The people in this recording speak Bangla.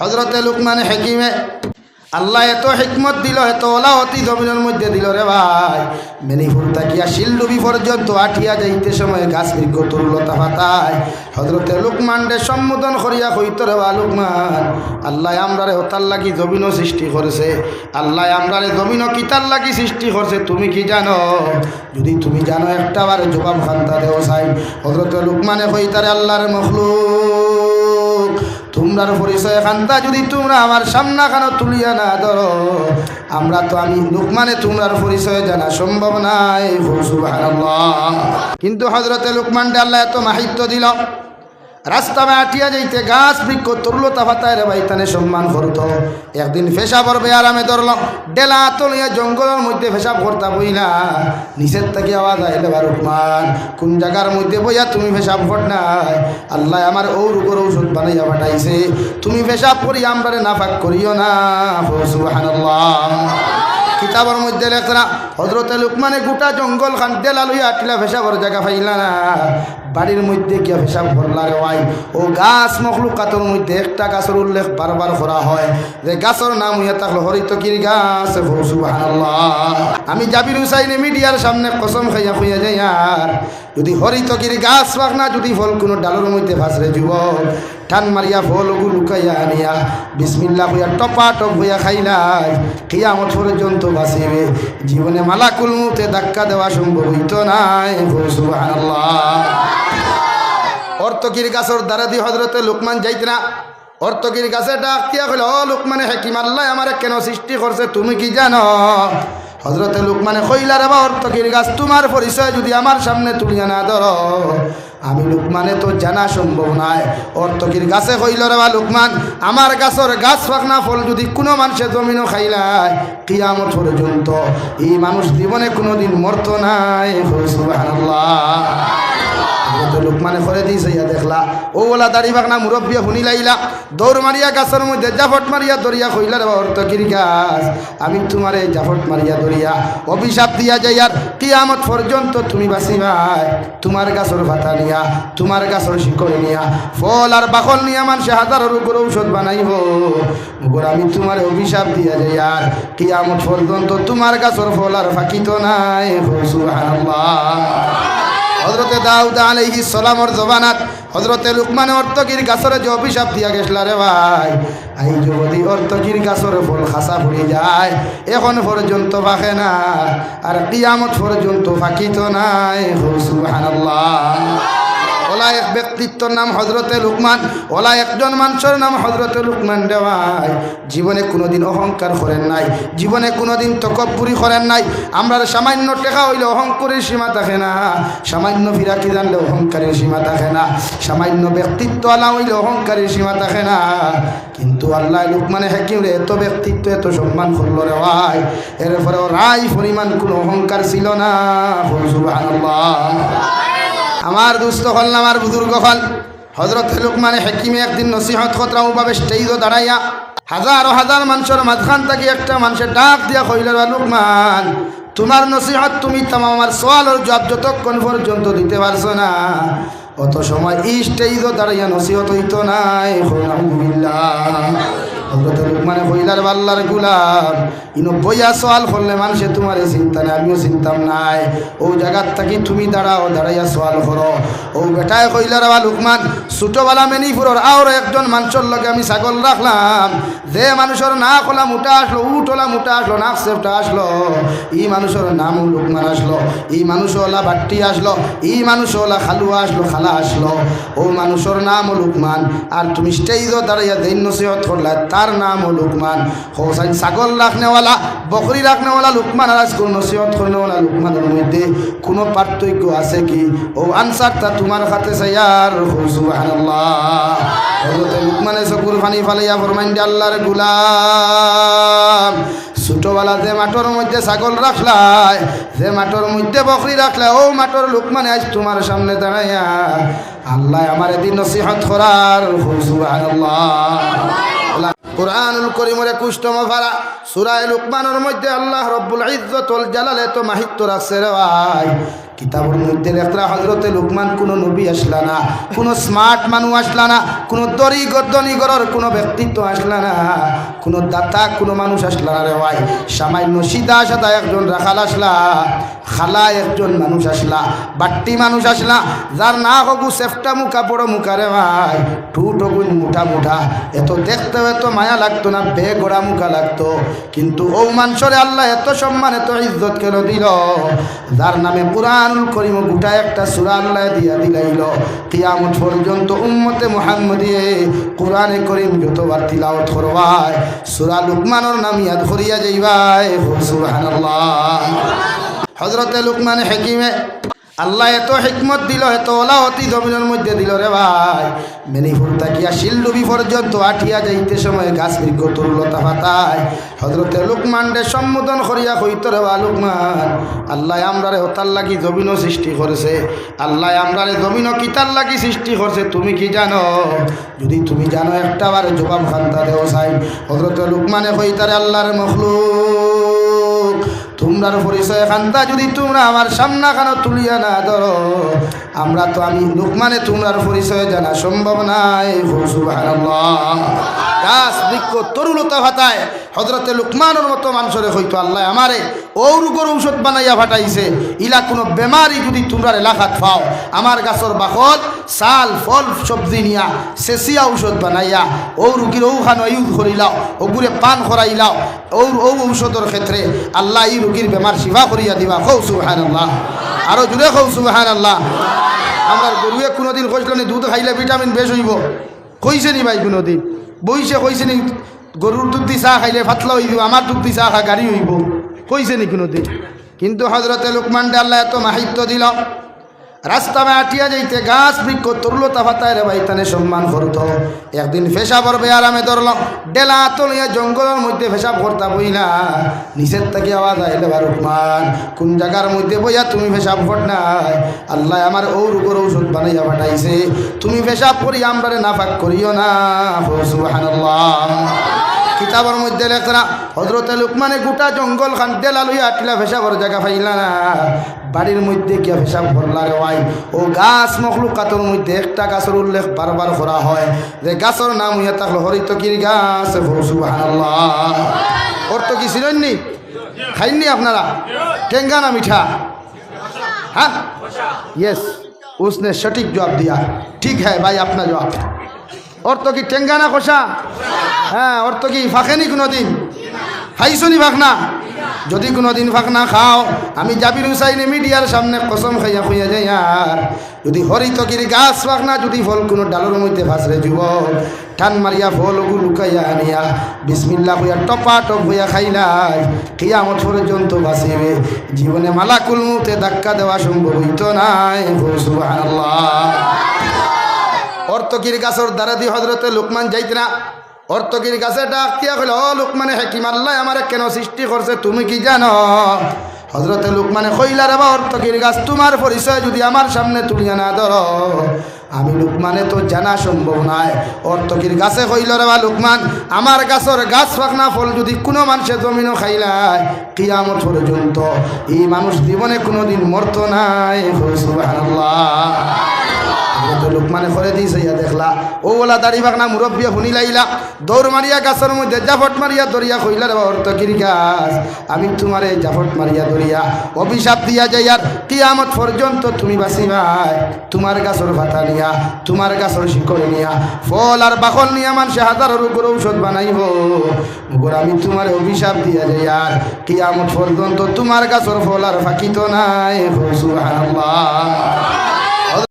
হযরতে লুকমান হাকিমে আল্লাহ এত হিকমত দিল, এত ওলাওতি জমিনের মধ্যে দিল রে ভাই। মেনিপুর তাকিয়া শিলডুবি পর্যন্ত আঠিয়া যাইতে সময় গাছ বৃক্ষ তরুলতা পাতায় হযরতে লুকমানরে সম্বোধন করিয়া কইত রে বা লুকমান, আল্লাহ আমরারে হতার লাগি জমিনও সৃষ্টি করেছে। আল্লাহ আমরারে জমিনও কিতার লাগি সৃষ্টি করছে, তুমি কি জানো? যদি তুমি জানো একটা বার জবাব খান্তা দেও চাই। হযরতে লুকমানে কইতারে আল্লাহর মখলুক, তোমরার পরিচয় খান্তা যদি তোমরা আমার সামনা খানো তুলিয়া না ধরো, আমরা তো আমি লুকমানে তোমরার পরিচয় জানা সম্ভব নাই। সুবহানাল্লাহ। কিন্তু হযরতে লুকমানকে আল্লাহ এত মাহিত্য দিল, রাস্তা আটিয়া যাইতে গাছ বৃক্ষ তরুলতা পাতায় রে বাইতানে সম্মান করত। একদিন পেশাব করবে আরামে ধরল, ডেলা তলিয়া জঙ্গলের মধ্যে পেশাব করতা বইলা নিচের থেকে আওয়াজ আইলে বা লুকমান, কোন জায়গার মধ্যে বইয়া তুমি পেশাব কর নাই? আল্লাহ আমার ওর উপর ঔষধ বানাইয়া পাঠাইছে, তুমি পেশাব করি আমরারে নাফাক করিও না। সুবহানাল্লাহ। কিতাবের মধ্যে লেখরা হযরতে লুকমানে গোটা জঙ্গল খান ডেলা লইয়া আটলা পেশাবর জায়গা পাইলা না, বাড়ির মধ্যে গিয়া পেশাব করলা রে ভাই। ও গাছ মখলুকাতের মধ্যে একটা গাছের উল্লেখ বারবার করা হয়, যে গাছের নাম হইয়া থাকলো হরিতকির গাছ। সুবহানাল্লাহ। আমি জাবির হুসাইনে মিডিয়ার সামনে কসম খাইয়া খুইয়া যাই, আর যদি হরিতকির গাছ পাক না, যদি ফল কোনো ডালের মধ্যে ভাসরে যুবক টান মারিয়া ফলগু লুকাইয়া আনিয়া বিসমিল্লাহ হইয়া টপা টপ হইয়া খাইলাই, কিয়ামত পর্যন্ত বাঁচিবে। জীবনে মালাকুল মউতে ধাক্কা দেওয়া সম্ভব হইত নাই। সুবহানাল্লাহ। অর্থকির গাছের দ্বারা দিয়ে হযরতে লুকমান যাইত না, অর্থকির গাছে ডাক দিয়া কইল, ও লুকমানে হাকিম, আল্লাহ আমারে কেন সৃষ্টি করছে তুমি কি জানো? হযরতে লুকমানে কইলা রে বা অর্থকির গাছ, তোমার পরিচয় যদি আমার সামনে তুলিয়া না ধরো, আমি লুকমানে তো জানা সম্ভব নাই। অর্থকির গাছে কইল রে বা লুকমান, আমার গাছের গাছ পাকনা ফল যদি কোনো মানুষের জমিনও খাইলায়, কিয়ামত পর্যন্ত এই মানুষ জীবনে কোনোদিন মরত নাই। সুবহানাল্লাহ। লুকমানে করে দিয়েছে, ইয়া দেখলা ও ওলা দাড়ি বাগনা মুরব্বী শুনি লাইলা, দৌড় মারিয়া গাছের মধ্যে জাফট মারিয়া দরিয়া কইলা রে অর্থকির গাছ, আমি তোমারে জাফট মারিয়া দরিয়া অভিশাপ দিয়া যাই, আর কিয়ামত পর্যন্ত তুমি বাঁচিবাই। তোমার গাছের ভাতা নিয়া, তোমার গাছের শিকড় নিয়া, ফল আর বাকল নিয়া মানুষে হাজারের উপর ঔষধ বানাইব। ওগর আমি তোমার অভিশাপ দিয়া যাই, আর কিয়ামত পর্যন্ত তোমার গাছের ফল আর ফাঁকিত নাই। সুবহানাল্লাহ। হযরতে দাউদ আলাইহিস সালামের জবানাত হযরতে লুকমানে অর্থকির গাছের যে অভিশাপ দিয়া গেছলা রে ভাই, এই যদি অর্থকির গাছের ফল খাসা পড়ে যায়, এখন পর্যন্ত ফাঁকে না, আর কিয়ামত পর্যন্ত ফাঁকিত নাই। সুবহানাল্লাহ। ওলা এক ব্যক্তিত্বর নাম হযরতে লুকমান, ওলা একজন মানুষের নাম হযরতে লুকমান রে ভাই। জীবনে কোনোদিন অহংকার করেন নাই, জীবনে কোনোদিন তকব্বুরি করেন নাই। আমরা সামান্য টেকা হইলে অহংকারের সীমা থাকে না, সামান্য ফিরাকি জানলে অহংকারের সীমা থাকে না, সামান্য ব্যক্তিত্ব আলা হইলে অহংকারের সীমা থাকে না। কিন্তু আল্লাহ লুকমানে হাকিমরে এত ব্যক্তিত্ব, এত সম্মান করল রে ভাই, এরপরেও রাই পরিমাণ কোনো অহংকার ছিল না। সুবহানাল্লাহ। আমার দুস্থ হল না, আমার বুজুর্গ হল হযরতে লুকমানে হাকিমে একদিন নসিহত খতরাওভাবে স্টেজও দাঁড়াইয়া হাজার হাজার মানুষের মাঝখান থেকে একটা মানুষের ডাক দিয়া কইল, লুকমান, তোমার নসিহত তুমি তাম আমার সওয়ালের জবাব যতক্ষণ পর্যন্ত দিতে পারছো না, অত সময় এই স্টেজও দাঁড়াইয়া নসিহত হইতো নাই। হযরতে লুকমানে কইলার আল্লাহর গোলাম, ইনো বইয়া সওয়াল করলে মানুষে তোমার চিন্তা নেই, আমিও চিন্তাম নাই। ও জায়গার থাকি তুমি দাঁড়াও, দাঁড়াইয়া সওয়াল করো। ও বেটায় কইলার বা লুকমান, ছোটবেলা মেনিপুরের আর একজন মানুষের লগে আমি ছাগল রাখলাম, যে মানুষের না খোলা মোটা আসলো, উঠোলা মোটা আসলো, নাক সেপটা আসলো, এই মানুষের নাম লুকমান আসলো। এই মানুষওয়ালা বাট্টি আসলো, এই মানুষওয়ালা খালুয়া আসলো, খালা আসলো, ও মানুষের নাম লুকমান। আর তুমি স্টেজও দাঁড়াইয়া দেন নসিহত করলা, তার নাম লুকমান। হোসাইন ছাগল রাখনেওয়ালা, বকরি রাখনেওয়ালা লুকমান, আর আজকে নসিহত করনেওয়ালা লুকমানের মধ্যে কোনো পার্থক্য আছে কি? ও আনসারটা তোমার হাতে চাই। আর সুবহানাল্লাহ। হযরতে লুকমানে চকুর পানি ফালাইয়া ফরমাইন, আল্লাহর গোলাম, ছোটবেলা যে মাঠের মধ্যে ছাগল রাখলাই, যে মাঠের মধ্যে বকরি রাখলা, ও মাঠের লুকমানে আজ তোমার সামনে দাঁড়াইয়া আল্লাহ আমার এদিন নসিহত করার। সুবহানাল্লাহ। কুরআনুল কারীমের 21তম পারা সূরা লুকমানের মধ্যে আল্লাহ রাব্বুল ইজ্জতুল জালাল এত মাহিত্য রাখছে রে ভাই। কিতাবের মধ্যে লেখা হযরতে লুকমান কোনো নবী আসলা না, কোনো স্মার্ট মানুষ আসলা না, কোনো ধনীঘরের কোনো ব্যক্তিত্ব আসলা না, কোনো দাতা কোনো মানুষ আসলা না রে ভাই। সামান্য সিধা সাদা একজন রাখাল আসলা, খালা একজন মানুষ আসলা, বাট্টি মানুষ আসলা, যার না হবু সেফটা মুখা বড় মুখা রে ভাই, ঠুট হবুন মুঠা মুঠা, এত দেখতে এত মায়া লাগতো না, বেগড়া মুখা লাগতো। কিন্তু ও মানুষরে আল্লাহ এত সম্মান এত ইজ্জত কেন দিল, যার নামে কুরআনুল কারীম গোটা একটা সূরা আল্লাহ দিয়া দিলাইল। কিয়ামত পর্যন্ত উম্মতে মুহাম্মদিয়ে কুরআনে কারীম যতবার তিলাওয়াত করবাই সূরা লুকমানের নাম ইয়াদ করিয়া যাইবাই। সুবহানাল্লাহ। হযরতে লুকমান হাকিমে আল্লাহ এত হিকমত দিল, এত ওলাওতি জমিনের মধ্যে দিল রে ভাই, মেনিপুর তাকিয়া শিলডুবি পর্যন্ত আঠিয়া যাইতে সময় গাছ বৃক্ষ তরুলতা পাতায় হযরতে লুকমান রে সম্বোধন করিয়া কইত রে বা লুকমান, আল্লাহ আমরারে হতার লাগি জমিনও সৃষ্টি করেছে, আল্লাহ আমরারে জমিনও কিতার লাগি সৃষ্টি করছে, তুমি কি জানো? যদি তুমি জানো একটা বার জবাব খান্তা দেও চাই। হযরতে লুকমানে কইতারে আল্লাহর মখলুক, তোমরার পরিচয় খান্তা যদি তোমরা আমার সামনা খানো তুলিয়া না ধরো, আমরা তো আমি লুকমানে তোমরার পরিচয় জানা সম্ভব নাই। সুবহানাল্লাহ। গাছ বৃক্ষ তরুলতা ভাতায় হযরতে লুকমানের মতো মানুষরে হইতো আল্লাহ আমারে ও রোগের ঔষধ বানাইয়া ফাটাইছে। ইলা কোনো বেমারি যদি তোমরা এলাকাত পাও, আমার গাছর বাকল চাল ফল সবজি নিয়া সেচিয়া ঔষধ বানাইয়া ও রুগীর ঔখানো ইউজ করিলাও, ওগুরে পান করাইলাও, ও ঔষধের ক্ষেত্রে আল্লাহ এই রুগীর বেমার শিফা করিয়া দিবা। কও সুবহানাল্লাহ। আরো জুড়ে কও সুবহানাল্লাহ। আমরা গরুয়ে কোনোদিন কইছিল নি দুধ খাইলে ভিটামিন বেশ হইব? কইছে নি ভাই কোনোদিন? বইছে কইছে নি গরুর দুধ দি চা খাইলে পাতলা হইব, আমার দুধ দি চা খা গাড়ি হইব? কইছে নি কোনোদিন? কিন্তু হযরতে লুকমান ডে আল্লাহ এত মাহিত্য দিল, রাস্তা আটিয়া যাইতে গাছ বৃক্ষ তরুলতা ভাতায় রে ভাই তানে সম্মান করত। একদিন পেশাবর বেয়ারামে ধরল, ডেলা তলিয়া জঙ্গলের মধ্যে পেশাব করতা বইলা, নিচের থেকে আওয়াজ আইলে বা লুকমান কোন জায়গার মধ্যে বইয়া তুমি পেশাব কর নাই? আল্লাহ আমার ও রোগের ঔষধ বানাইয়া পাঠাইছে, তুমি পেশাব করি আমরারে নাফাক করিও না। সুবহানাল্লাহ। কিতাবের মধ্যে লেখা হযরতে লুকমানে গোটা জঙ্গল খান ডেলা লইয়া আটলা পেশাবর জায়গা পাইলা না, বাড়ির মধ্যে গিয়া পেশাব করলা রে ভাই। ও গাছ মখলুকাতের মধ্যে একটা গাছের উল্লেখ বারবার করা হয়, যে গাছের নাম হইয়া থাকলো হরিতকির গাছ। সুবহানাল্লাহ। হরিতকি চিনেননি? খাইননি আপনারা? টেঙ্গা না মিঠা? হ্যাঁ, यस, उसने सटीक जवाब दिया। ठीक है भाई, अपना जवाब। হরিতকি টেঙ্গা না কষা? হ্যাঁ, হরিতকি ফাঁকেনি কোনোদিন? খাইছো নি ফাঁকনা? যদি কোনোদিন ফাঁকনা খাও, আমি জাবির হুসাইনে মিডিয়ার সামনে কসম খাইয়া খুইয়া যাই, আর যদি হরিতকির গাছ ফাঁকনা যদি ফল কোনো ডালের মধ্যে ফাঁসরে যুবক টান মারিয়া ফল ওগু লুকাইয়া আনিয়া বিসমিল্লাহ হইয়া টপা টপ হইয়া খাইলাই, কিয়ামত পর্যন্ত বাঁচিবে। জীবনে মালাকুল মউতে ধাক্কা দেওয়া সম্ভব হইত নাই। সুবহানাল্লাহ। হরিতকির গাছের দ্বারা দিয়ে হযরতে লুকমান যাইতে না, হরিতকির গাছে ডাক দিয়া কইল, ও লুকমানে হাকিম, আল্লাহ আমারে কেন সৃষ্টি করছে তুমি কি জানো? হযরতে লুকমানে কইলা রে বা হরিতকির গাছ, তোমার পরিচয় যদি আমার সামনে তুলিয়া না ধরো, আমি লুকমানে তো জানা সম্ভব নাই। হরিতকির গাছে কইল রে বা লুকমান, আমার গাছের গাছ ফাঁকনা ফল যদি কোনো মানুষের জমিনও খাইলায়, কিয়ামত পর্যন্ত এই মানুষ জীবনে কোনোদিন মরত নাই। সুবহানাল্লাহ। লুকমানে করে দিয়েছে, ইয়া দেখলা ও ওলা দাড়ি বাগনা মুরব্বিয়া শুনি লাইলা, দৌড় মারিয়া গাছের মধ্যে জাফট মারিয়া দরিয়া কইলা রে হরিতকির গাছ, আমি তোমারে জাফট মারিয়া দরিয়া অভিশাপ দিয়া যাই, আর কিয়ামত পর্যন্ত তুমি বাঁচিবাই। তোমার গাছের ভাতা নিয়া, তোমার গাছের শিকড় নিয়া, ফল আর বাকল নিয়া মানুষে হাজারো রোগের ঔষধ বানাইব। ওগর আমি তোমার অভিশাপ দিয়া যাই, আর কিয়ামত পর্যন্ত তোমার গাছের ফল আর ফাঁকিত নাই। সুবহানাল্লাহ।